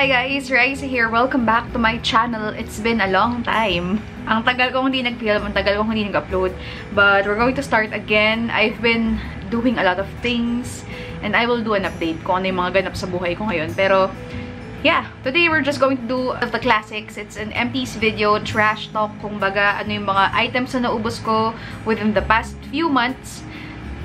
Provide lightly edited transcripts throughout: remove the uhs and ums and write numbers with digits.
Hi guys, Raisa here. Welcome back to my channel. It's been a long time. Ang tagal kong hindi nag-film, ang tagal kong hindi nag-upload. But we're going to start again. I've been doing a lot of things and I will do an update kung ano yung mga ganap sa buhay ko ngayon. Pero yeah, today we're just going to do the classics. It's an empties video, trash talk, kung baga ano yung mga items na naubos ko within the past few months,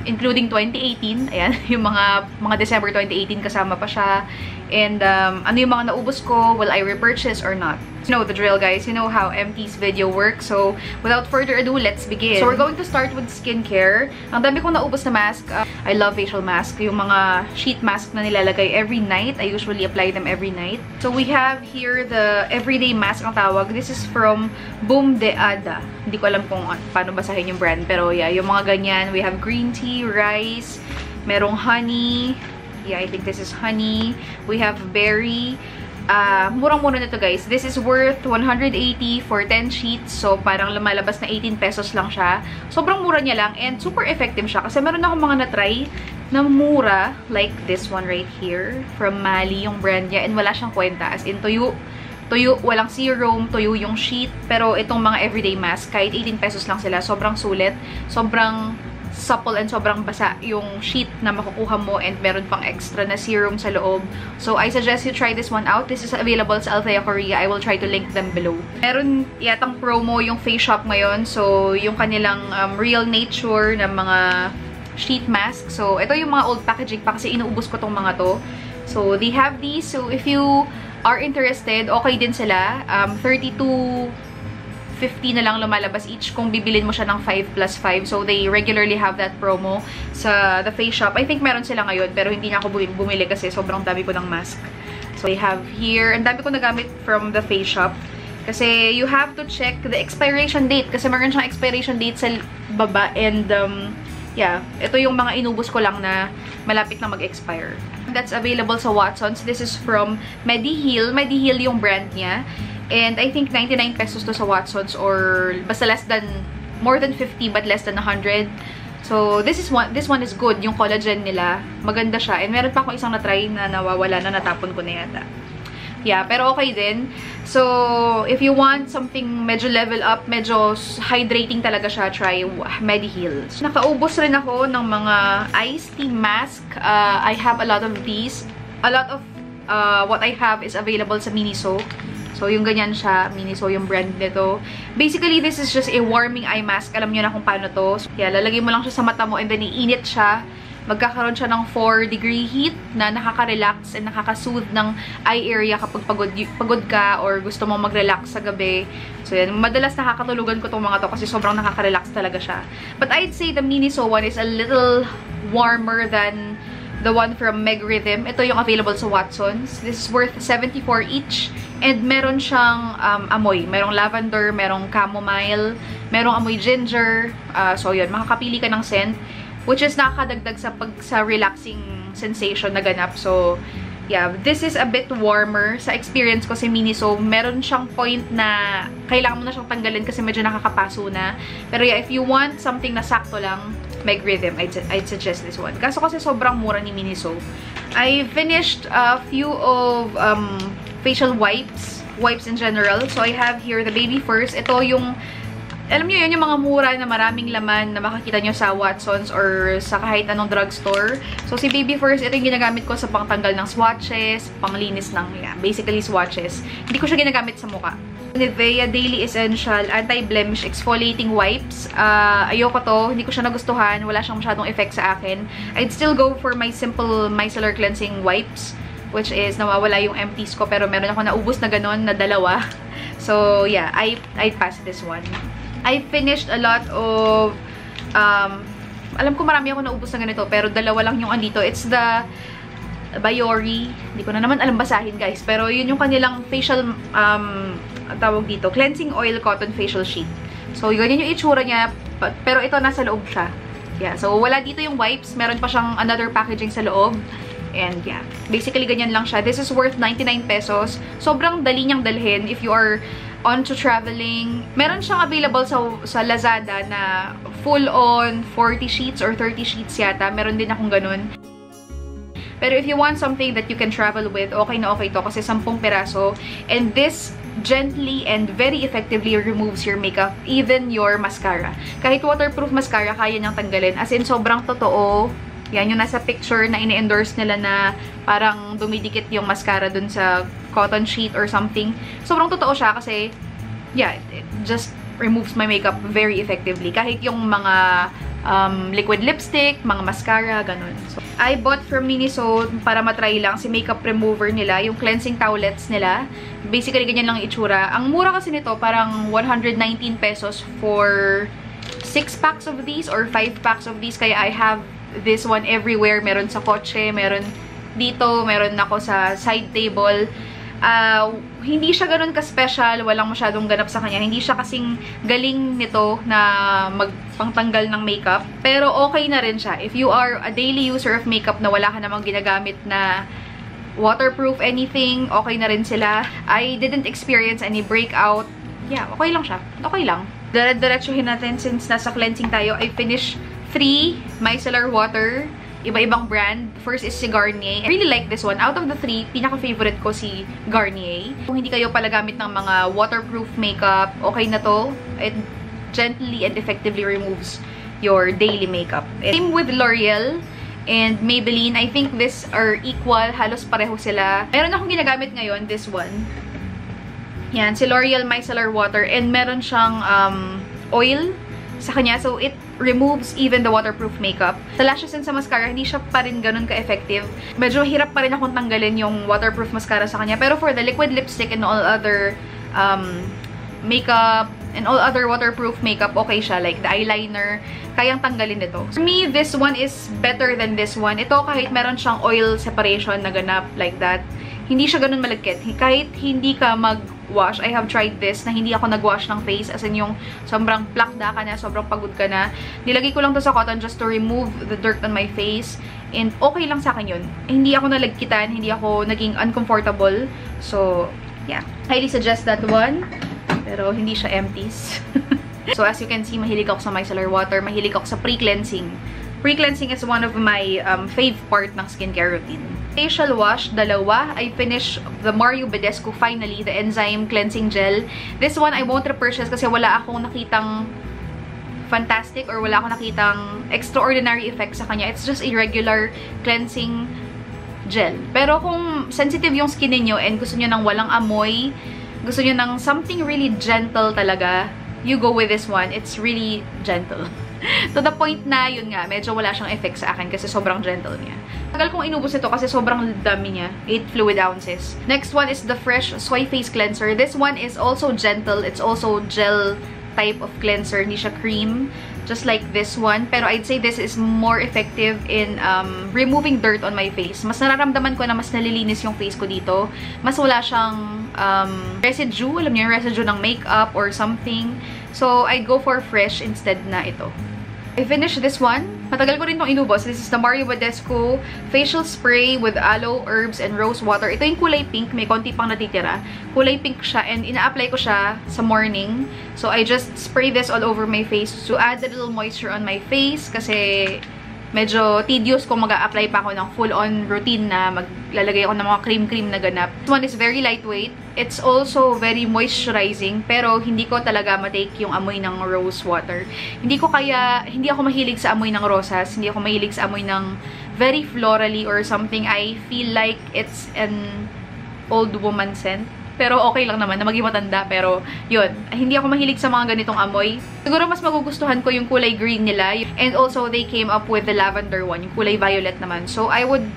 including 2018. Ayan, yung mga December 2018 kasama pa siya. And ano yung mga naubos ko, will I repurchase or not? You know the drill, guys. You know how empties video works. So without further ado, let's begin. So we're going to start with skincare. Ang dami kong naubos na mask. I love facial mask. Yung mga sheet mask na nilalagay every night. I usually apply them every night. So we have here the everyday mask ang tawag. This is from Boom de Ada. Hindi ko alam kung paano basahin yung brand. Pero yeah, yung mga ganyan. We have green tea, rice, merong honey. Yeah, I think this is honey. We have berry. Murang-mura na to, guys. This is worth 180 for 10 sheets. So, parang lumalabas na 18 pesos lang siya. Sobrang mura niya lang and super effective siya. Kasi meron akong mga na-try na mura. Like this one right here. From Mali, yung brand niya. And wala siyang kwenta. As in, tuyo. Tuyo, walang serum, tuyo yung sheet. Pero itong mga everyday mask, kahit 18 pesos lang sila, sobrang sulit. Sobrang supple and sobrang basa yung sheet na makukuha mo and meron pang extra na serum sa loob. So, I suggest you try this one out. This is available sa Althea Korea. I will try to link them below. Meron yatang promo yung Face Shop ngayon. So, yung kanilang Real Nature na mga sheet mask. So, ito yung mga old packaging pa kasi inuubos ko tong mga to. So, they have these. So, if you are interested, okay din sila. 32.50 na lang lumalabas each kung bibilin mo siya ng 5 plus 5. So, they regularly have that promo sa the Face Shop. I think meron sila ngayon, pero hindi na ako bumili kasi sobrang dami ko ng mask. So, they have here, ang dami ko nagamit from the Face Shop. Kasi you have to check the expiration date. Kasi meron siyang expiration date sa baba. And, yeah, ito yung mga inubos ko lang na malapit na mag-expire. That's available sa Watsons. This is from Mediheal. Mediheal yung brand niya. And I think 99 pesos to sa Watsons or basta less than, more than 50 but less than 100. So, this one is good. Yung collagen nila, maganda siya. And meron pa akong isang na-try na nawawala na, natapon ko na yata. Yeah, pero okay din. So, if you want something medyo level up, medyo hydrating talaga siya, try Mediheal. So, nakaubos rin ako ng mga iced tea mask. I have a lot of these. A lot of what I have is available sa Miniso. So, yung ganyan siya. Miniso yung brand nito. Basically, this is just a warming eye mask. Alam nyo na kung paano to. So, yeah, lalagay mo lang siya sa mata mo and then iinit siya. Magkakaroon siya ng 4-degree heat na nakaka-relax and nakaka-soothe ng eye area kapag pagod ka or gusto mo mag-relax sa gabi. So, yan. Madalas nakakatulugan ko itong mga to kasi sobrang nakaka-relax talaga siya. But I'd say the Miniso one is a little warmer than the one from Meg Rhythm. Ito yung available sa Watsons. This is worth 74 each. And meron siyang amoy. Merong lavender, merong chamomile, merong amoy ginger. So yun, makakapili ka ng scent. Which is nakakadagdag sa relaxing sensation na ganap. So, yeah, this is a bit warmer. Sa experience ko si Miniso, meron siyang point na kailangan mo na siyang tanggalin kasi medyo nakakapaso na. Pero yeah, if you want something na sakto lang, Meg Rhythm, I'd suggest this one. Kaso kasi sobrang mura ni Miniso. I finished a few of facial wipes in general. So I have here the Baby First. Ito yung, alam nyo yun, yung mga mura na maraming laman na makakita nyo sa Watsons or sa kahit anong drugstore. So si Baby First, ito yung ginagamit ko sa pangtanggal ng swatches, panglinis ng, yeah, basically swatches. Hindi ko siya ginagamit sa mukha. Nivea Daily Essential Anti-Blemish Exfoliating Wipes. Ayoko to. Hindi ko siya nagustuhan. Wala siyang masyadong effect sa akin. I'd still go for my simple micellar cleansing wipes, which is nawawala yung empties ko. Pero meron ako naubos na ganon na dalawa. So, yeah. I passed this one. I finished a lot of alam ko marami ako naubos na ganito. Pero dalawa lang yung andito. It's the Biore. Hindi ko na naman alam basahin, guys. Pero yun yung kanilang facial tawag dito, cleansing oil cotton facial sheet. So, ganyan yung itsura niya. Pero ito, nasa loob siya. Yeah, so wala dito yung wipes. Meron pa siyang another packaging sa loob. And yeah, basically ganyan lang siya. This is worth 99 pesos. Sobrang dali niyang dalhin if you are onto traveling. Meron siyang available sa Lazada na full-on 40 sheets or 30 sheets yata. Meron din akong ganun. Pero if you want something that you can travel with, okay na okay to kasi 10 piraso. And this gently and very effectively removes your makeup, even your mascara. Kahit waterproof mascara, kaya niyang tanggalin. As in, sobrang totoo. Yan, yung nasa picture na ini-endorse nila na parang dumidikit yung mascara dun sa cotton sheet or something. Sobrang totoo siya kasi, yeah, it just removes my makeup very effectively. Kahit yung mga liquid lipstick, mga mascara, ganun. So, I bought from Miniso para matry lang si makeup remover nila, yung cleansing towelettes nila. Basically, ganyan lang itsura. Ang mura kasi nito, parang 119 pesos for 6 packs of these or 5 packs of these. Kaya I have this one everywhere. Meron sa kotse, meron dito, meron ako sa side table. Hindi siya ganun ka-special, walang masyadong ganap sa kanya. Hindi siya kasing galing nito na magpangtanggal ng makeup. Pero okay na rin siya. If you are a daily user of makeup na wala ka namang ginagamit na waterproof anything, okay na rin sila. I didn't experience any breakout. Yeah, okay lang siya. Okay lang. Dire-diretsuhin natin since nasa cleansing tayo. I finished 3 micellar water. Iba-ibang brand. First is si Garnier. I really like this one. Out of the 3, pinaka-favorite ko si Garnier. Kung hindi kayo pala gamit ng mga waterproof makeup, okay na to. It gently and effectively removes your daily makeup. Same with L'Oreal and Maybelline. I think these are equal. Halos pareho sila. Meron akong ginagamit ngayon, this one. Yan, si L'Oreal Micellar Water. And meron siyang oil sa kanya. So, it removes even the waterproof makeup. Sa lashes and sa mascara, hindi siya pa rin ganun ka-effective. Medyo hirap pa rin akong tanggalin yung waterproof mascara sa kanya. Pero for the liquid lipstick and all other makeup and all other waterproof makeup, okay siya. Like the eyeliner, kayang tanggalin nito. For me, this one is better than this one. Ito, kahit meron siyang oil separation na ganap like that, hindi siya ganun malagkit. Kahit hindi ka mag-wash, I have tried this na hindi ako nag-wash ng face. As in yung sobrang plakda ka na, sobrang pagod ka na. Nilagay ko lang to sa cotton just to remove the dirt on my face. And okay lang sa akin yun. Hindi ako nalagkitan, hindi ako naging uncomfortable. So, yeah. Highly suggest that one. Pero hindi siya empties. So, as you can see, mahilig ako sa micellar water. Mahilig ako sa pre-cleansing. Pre-cleansing is one of my fave part ng skincare routine. Facial wash, dalawa. I finished the Mario Badescu finally, the enzyme cleansing gel. This one, I won't repurchase kasi wala akong nakitang fantastic or wala akong nakitang extraordinary effect sa kanya. It's just a regular cleansing gel. Pero kung sensitive yung skin niyo and gusto niyo ng walang amoy, gusto niyo ng something really gentle talaga, you go with this one. It's really gentle. To the point na, yun nga, medyo wala siyang effect sa akin kasi sobrang gentle niya. Tagal kong inubos ito kasi sobrang dami niya. 8 fluid ounces. Next one is the Fresh Soy Face Cleanser. This one is also gentle. It's also gel type of cleanser. Hindi siya cream. Just like this one. Pero I'd say this is more effective in removing dirt on my face. Mas nararamdaman ko na mas nalilinis yung face ko dito. Mas wala siyang residue. Alam niyo yung residue ng makeup or something. So, I go for fresh instead na ito. I finished this one. Matagal ko rin itong inubos. This is the Mario Badescu Facial Spray with Aloe, Herbs, and Rose Water. Ito yung kulay pink. May konti pang natitira. Kulay pink siya and ina-apply ko siya sa morning. So, I just spray this all over my face to add a little moisture on my face kasi medyo tedious kung mag-a-apply pa ako ng full-on routine na maglalagay ako ng mga cream-cream na ganap. This one is very lightweight. It's also very moisturizing, pero hindi ko talaga matake yung amoy ng rose water. Hindi ako mahilig sa amoy ng rosas, hindi ako mahilig sa amoy ng very florally or something. I feel like it's an old woman scent. Pero okay lang naman na maging matanda. Pero yun, hindi ako mahilig sa mga ganitong amoy. Siguro mas magugustuhan ko yung kulay green nila. And also, they came up with the lavender one, yung kulay violet naman. So, I would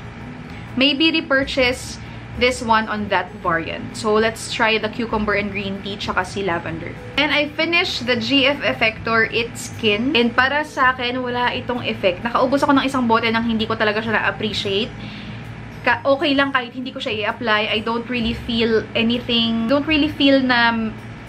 maybe repurchase this one on that variant. So, let's try the cucumber and green tea tsaka si lavender. And I finished the GF Effector It Skin. And para sa akin, wala itong effect. Nakaubos ako ng isang bote nang hindi ko talaga siya na-appreciate. Okay lang kahit hindi ko siya i-apply. I don't really feel anything. Don't really feel na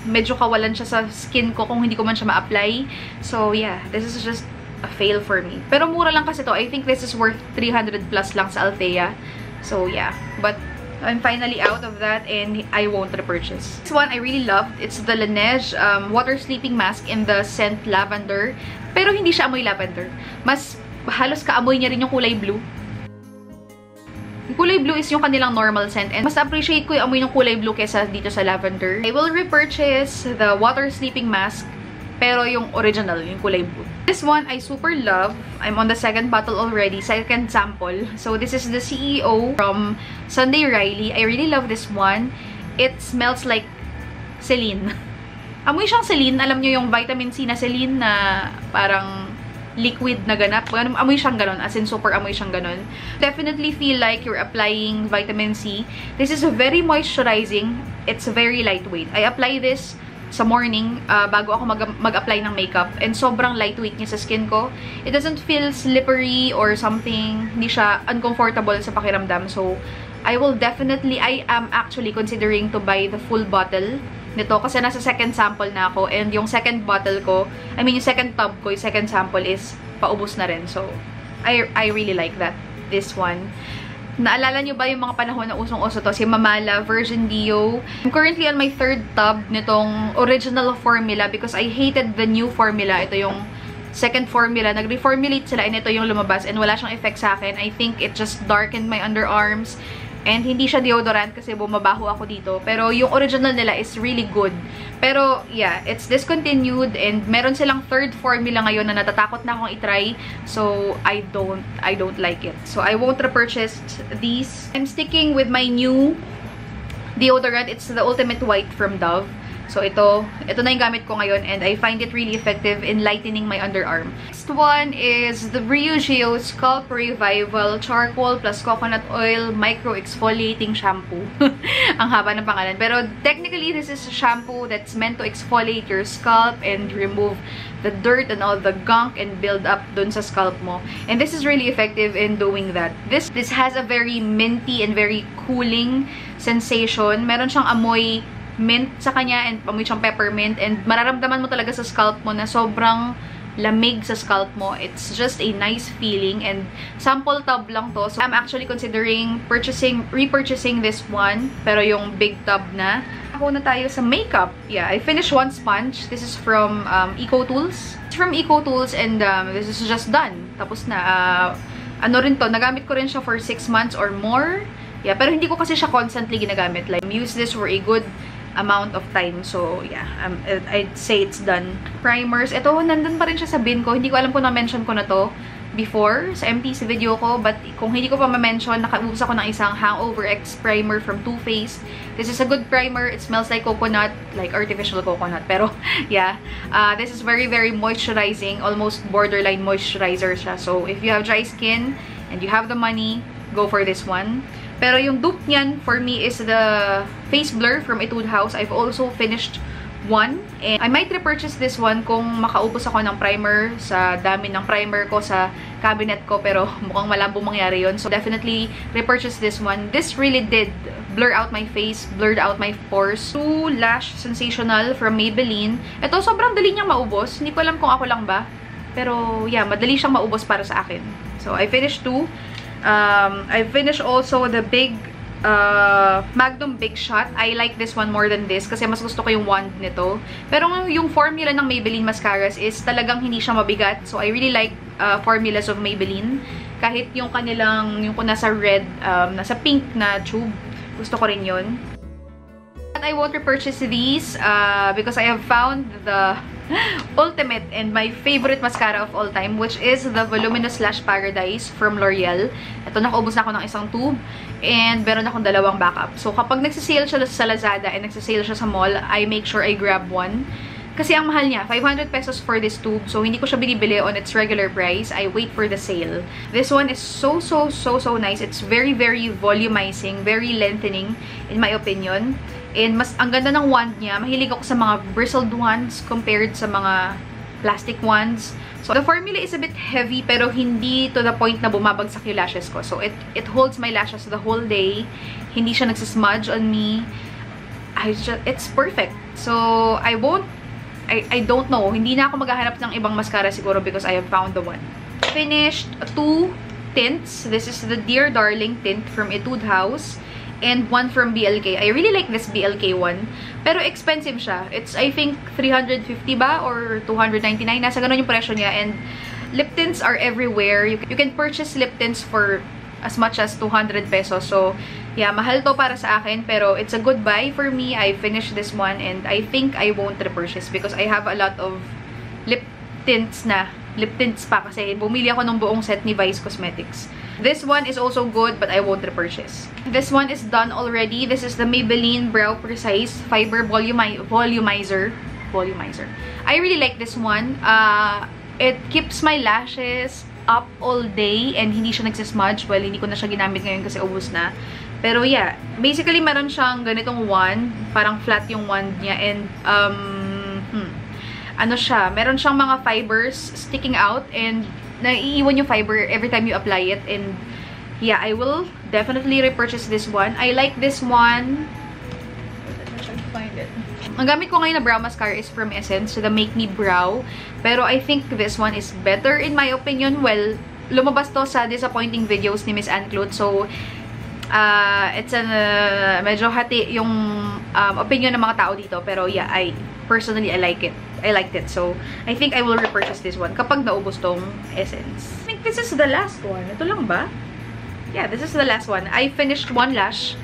medyo kawalan siya sa skin ko kung hindi ko man siya ma-apply. So, yeah. This is just a fail for me. Pero mura lang kasi to. I think this is worth 300 plus lang sa Althea. So, yeah. But, I'm finally out of that and I won't repurchase. This one I really loved. It's the Laneige Water Sleeping Mask in the scent lavender. Pero hindi siya amoy lavender. Mas halos kaamoy niya rin yung kulay blue. Yung kulay blue is yung kanilang normal scent. And mas appreciate ko yung amoy ng kulay blue kesa dito sa lavender. I will repurchase the water sleeping mask. Pero yung original, yung kulay blue. This one, I super love. I'm on the second bottle already. Second sample. So, this is the CEO from Sunday Riley. I really love this one. It smells like Celine. Amoy siyang Celine. Alam nyo yung vitamin C na Celine na parang liquid na ganap. Amoy siyang ganon. As in, super amoy siyang ganon. Definitely feel like you're applying vitamin C. This is very moisturizing. It's very lightweight. I apply this sa morning bago ako mag-apply ng makeup. And sobrang lightweight niya sa skin ko. It doesn't feel slippery or something. Hindi siya uncomfortable sa pakiramdam. So, I am actually considering to buy the full bottle nito kasi nasa second sample na ako. And yung second bottle ko, yung second tub ko, yung second sample is paubos na rin. So, I really like that. This one. Naalala nyo ba yung mga panahon na usong-uso to? Si Mamala, Virgin Dio. I'm currently on my third tub nitong original formula because I hated the new formula. Ito yung second formula. Nag-reformulate sila and ito yung lumabas and wala siyang effect sa akin. I think it just darkened my underarms. And hindi siya deodorant kasi bumabaho ako dito. Pero yung original nila is really good. Pero, yeah, it's discontinued and meron silang third formula ngayon na natatakot na akong itry. So, I don't like it. So, I won't repurchase these. I'm sticking with my new deodorant. It's the Ultimate White from Dove. So, ito na yung gamit ko ngayon and I find it really effective in lightening my underarm. Next one is the Briogeo Scalp Revival Charcoal plus Coconut Oil Micro Exfoliating Shampoo. Ang haba ng pangalan. Pero technically, this is a shampoo that's meant to exfoliate your scalp and remove the dirt and all the gunk and build up dun sa scalp mo. And this is really effective in doing that. This has a very minty and very cooling sensation. Meron siyang amoy mint sa kanya and amoy siyang peppermint and mararamdaman mo talaga sa scalp mo na sobrang lamig sa scalp mo. It's just a nice feeling and sample tub lang to. So I'm actually considering repurchasing this one pero yung big tub na. Ako na tayo sa makeup. Yeah, I finished one sponge. This is from Eco Tools. It's from Eco Tools and this is just done. Tapos na. Ano rin to, nagamit ko rin siya for 6 months or more. Yeah, pero hindi ko kasi siya constantly ginagamit. Like, use this for a good amount of time. So, yeah. I'd say it's done. Primers. Ito, nandun pa rin siya sa bin ko. Hindi ko alam kung na-mention ko na to before sa MTC video ko. But, kung hindi ko pa ma-mention, nakaubos ako ng isang Hangover X primer from Too Faced. This is a good primer. It smells like coconut. Like artificial coconut. Pero, yeah. This is very, very moisturizing. Almost borderline moisturizer siya. So, if you have dry skin and you have the money, go for this one. Pero yung dupe niyan, for me, is the Face Blur from Etude House. I've also finished one. And I might repurchase this one kung makaubos ako ng primer sa dami ng primer ko sa cabinet ko. Pero mukhang malabo mangyari yun. So definitely repurchase this one. This really did blur out my face, blurred out my pores. True Lash Sensational from Maybelline. Ito, sobrang dali niyang maubos. Hindi ko alam kung ako lang ba. Pero yeah, madali siyang maubos para sa akin. So I finished two. I finished also the big Magnum Big Shot. I like this one more than this kasi mas gusto ko yung wand nito. Pero yung formula ng Maybelline mascaras is talagang hindi siya mabigat. So I really like formulas of Maybelline. Kahit yung kanilang, yung nasa red, nasa pink na tube. Gusto ko rin yun. But I won't repurchase these because I have found the ultimate and my favorite mascara of all time, which is the Voluminous Lash Paradise from L'Oreal. Ito, nakaubos na ako ng isang tube and meron akong dalawang backup. So, kapag nagsisale siya sa Lazada and nagsisale siya sa mall, I make sure I grab one. Kasi ang mahal niya, 500 pesos for this tube. So, hindi ko siya binibili on its regular price. I wait for the sale. This one is so nice. It's very, very volumizing, very lengthening, in my opinion. And ang ganda ng wand niya. Mahilig ako sa mga bristled ones compared sa mga plastic ones. So, the formula is a bit heavy pero hindi to the point na bumabagsak yung lashes ko. So, it holds my lashes the whole day. Hindi siya nagsismudge on me. It's perfect. So, I don't know. Hindi na ako maghahanap ng ibang mascara siguro because I have found the one. Finished two tints. This is the Dear Darling tint from Etude House. And one from BLK. I really like this BLK one. Pero expensive siya. It's, I think, 350 ba? Or 299. Nasa ganun yung presyo niya. And lip tints are everywhere. You can purchase lip tints for as much as 200 pesos. So, yeah, mahal to para sa akin, pero it's a good buy for me. I finished this one and I think I won't repurchase because I have a lot of lip tints pa kasi bumili ako ng buong set ni Vice Cosmetics. This one is also good but I won't repurchase. This one is done already. This is the Maybelline Brow Precise Fiber Volumizer. I really like this one. It keeps my lashes up all day and hindi siya nagsismudge. Well, hindi ko na siya ginamit ngayon kasi ubos na. Pero yeah, basically meron siyang ganitong wand. Parang flat yung wand niya and ano siya, meron siyang mga fibers sticking out and naiiwan yung fiber every time you apply it. And yeah, I will definitely repurchase this one. I like this one. Let me try to find it. Ang gamit ko ngayon na brow mascara is from Essence, so the Make Me Brow. Pero I think this one is better in my opinion. Well, lumabas to sa disappointing videos ni Miss Anne Claude. So, it's medyo hati yung opinion ng mga tao dito. Pero yeah, personally, I like it. I liked it. So, I think I will repurchase this one kapag naubos tong Essence. I think this is the last one. Ito lang ba? Yeah, this is the last one. I finished one set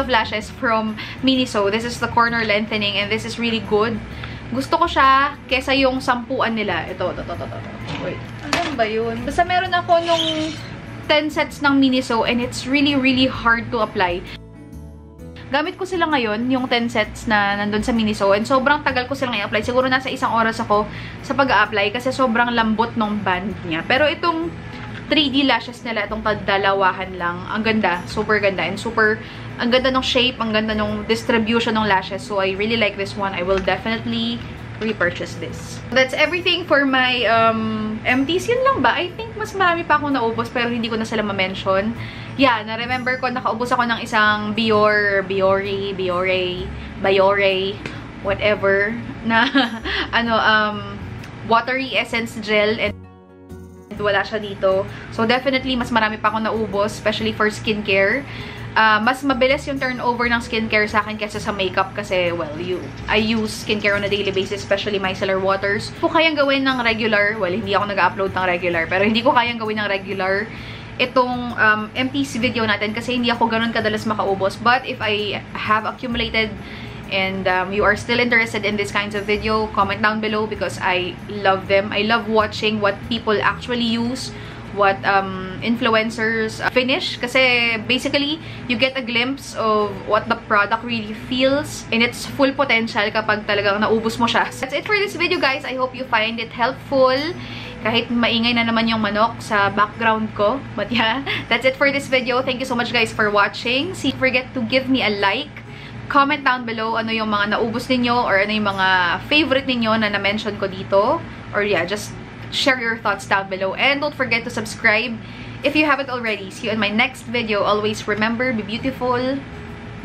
of lashes from Miniso. This is the corner lengthening and this is really good. Gusto ko siya kesa yung sampuan nila. Ito. Wait. Ano ba yun? Basta meron ako nung 10 sets ng Miniso and it's really, really hard to apply. Gamit ko sila ngayon, yung 10 sets na nandun sa Miniso, and sobrang tagal ko silang i-apply. Siguro nasa 1 oras ako sa pag-a-apply kasi sobrang lambot ng band niya. Pero itong 3D lashes nila, itong dalawahan lang, ang ganda, super ganda, and ang ganda ng shape, ang ganda ng distribution ng lashes. So, I really like this one. I will definitely repurchase this. That's everything for my empties. Yun lang ba? I think mas marami pa akong naubos pero hindi ko na sila ma-mention. Yeah, na-remember ko, nakaubos ako ng isang Biore, whatever, na, watery essence gel, and wala siya dito. So, definitely, mas marami pa akong naubos, especially for skincare. Mas mabilis yung turnover ng skincare sa akin kaysa sa makeup kasi, well, I use skincare on a daily basis, especially micellar waters. Kung kayang gawin ng regular, well, hindi ako nag-upload ng regular, pero hindi ko kayang gawin ng regular itong MTC video natin kasi hindi ako ganun kadalas makaubos. But if I have accumulated and you are still interested in these kinds of video, comment down below because I love them. I love watching what people actually use, what influencers finish kasi basically you get a glimpse of what the product really feels in its full potential kapag talagang naubos mo siya. That's it for this video, guys. I hope you find it helpful. Kahit maingay na naman yung manok sa background ko. But yeah, that's it for this video. Thank you so much, guys, for watching. Don't forget to give me a like. Comment down below ano yung mga naubos ninyo or ano yung mga favorite ninyo na na-mention ko dito. Or yeah, just share your thoughts down below. And don't forget to subscribe if you haven't already. See you in my next video. Always remember, be beautiful,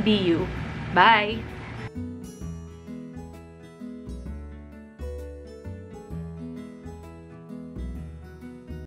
be you. Bye!